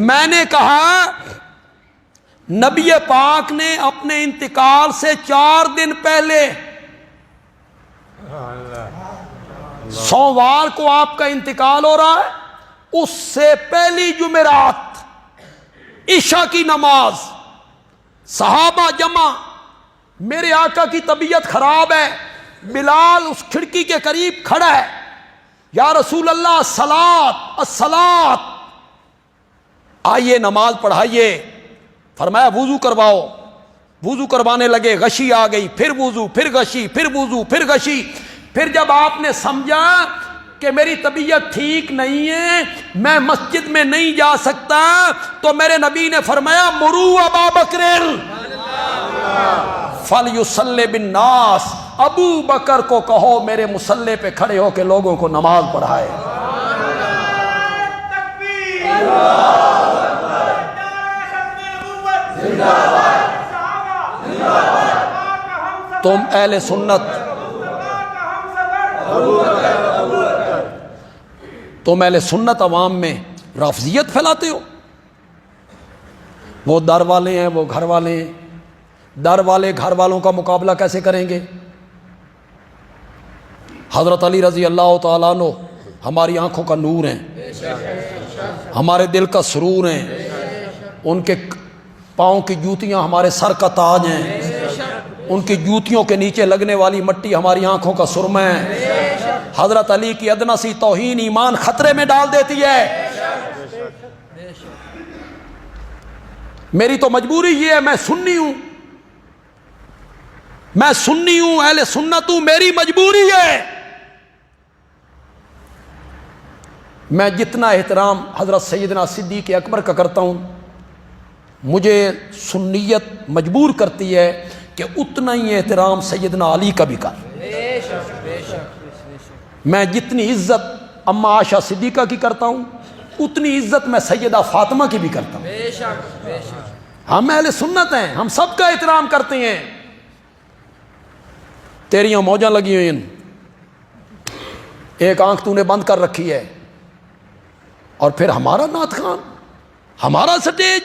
میں نے کہا نبی پاک نے اپنے انتقال سے 4 دن پہلے، سوموار کو آپ کا انتقال ہو رہا ہے، اس سے پہلی جمعرات عشاء کی نماز، صحابہ جمع، میرے آقا کی طبیعت خراب ہے، بلال اس کھڑکی کے قریب کھڑا ہے، یا رسول اللہ الصلاۃ الصلاۃ، آئیے نماز پڑھائیے۔ فرمایا وضو کرواؤ، وضو کروانے لگے، غشی آ گئی، پھر وضو، پھر غشی، پھر وضو، پھر غشی۔ پھر جب آپ نے سمجھا کہ میری طبیعت ٹھیک نہیں ہے، میں مسجد میں نہیں جا سکتا، تو میرے نبی نے فرمایا مرو ابا بکر فلیصلی بالناس، ابو بکر کو کہو میرے مصلی پہ کھڑے ہو کے لوگوں کو نماز پڑھائے۔ تم اہل سنت، تم اہل سنت عوام میں رافضیت پھیلاتے ہو۔ وہ در والے ہیں، وہ گھر والے ہیں، در والے گھر والوں کا مقابلہ کیسے کریں گے؟ حضرت علی رضی اللہ تعالیٰ عنہ ہماری آنکھوں کا نور ہیں، ہمارے دل کا سرور ہیں، ان کے پاؤں کی جوتیاں ہمارے سر کا تاج ہیں، ان کی جوتیوں کے نیچے لگنے والی مٹی ہماری آنکھوں کا سرمہ ہے۔ حضرت علی کی ادنا سی توہین ایمان خطرے میں ڈال دیتی ہے۔ میری تو مجبوری یہ ہے، میں سنی ہوں، میں سنی ہوں، اہل سنت ہوں، میری مجبوری ہے۔ میں جتنا احترام حضرت سیدنا صدیق اکبر کا کرتا ہوں، مجھے سنیت مجبور کرتی ہے کہ اتنا ہی احترام سیدنا علی کا بھی کر۔ میں جتنی عزت اما عائشہ صدیقہ کی کرتا ہوں، اتنی عزت میں سیدہ فاطمہ کی بھی کرتا ہوں۔ ہم اہل سنت ہیں، ہم سب کا احترام کرتے ہیں۔ تیریاں موجاں لگی ہوئی ہیں، ایک آنکھ تو نے بند کر رکھی ہے، اور پھر ہمارا نعت خوان، ہمارا سٹیج،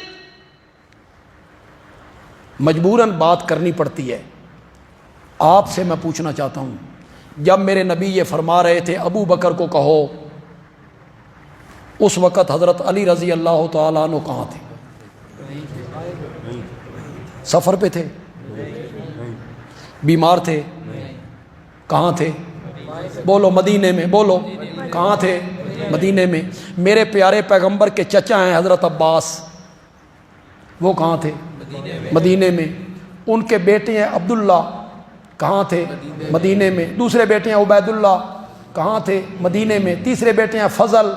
مجبوراً بات کرنی پڑتی ہے۔ آپ سے میں پوچھنا چاہتا ہوں، جب میرے نبی یہ فرما رہے تھے ابو بکر کو کہو، اس وقت حضرت علی رضی اللہ تعالیٰ عنہ کہاں تھے؟ سفر پہ تھے؟ بیمار تھے؟ کہاں تھے؟ بولو مدینے میں، بولو کہاں تھے؟ مدینے میں۔ میرے پیارے پیغمبر کے چچا ہیں حضرت عباس، وہ کہاں تھے؟ مدینے میں۔ ان کے بیٹے ہیں عبداللہ، کہاں تھے؟ مدینے میں۔ دوسرے بیٹے ہیں عبید اللہ، کہاں تھے؟ مدینے میں۔ تیسرے بیٹے ہیں فضل،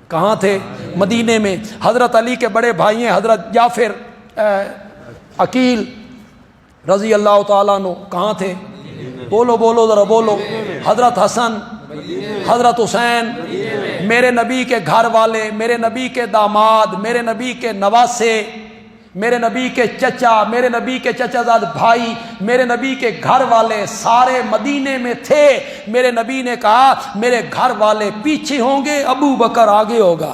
کہاں تھے؟ مدینے میں۔ حضرت علی کے بڑے بھائی ہیں حضرت جعفر عقیل رضی اللہ تعالیٰ عنہ، کہاں تھے؟ بولو بولو ذرا بولو۔ حضرت حسن، حضرت حسین، میرے نبی کے گھر والے، میرے نبی کے داماد، میرے نبی کے نواسے، میرے نبی کے چچا، میرے نبی کے چچا زاد بھائی، میرے نبی کے گھر والے سارے مدینے میں تھے۔ میرے نبی نے کہا میرے گھر والے پیچھے ہوں گے، ابو بکر آگے ہوگا۔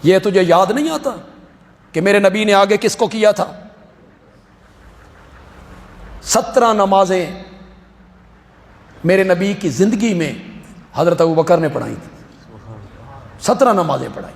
یہ تجھے یاد نہیں آتا کہ میرے نبی نے آگے کس کو کیا تھا؟ 17 نمازیں میرے نبی کی زندگی میں حضرت ابو بکر نے پڑھائی تھی، 17 نمازیں پڑھائی۔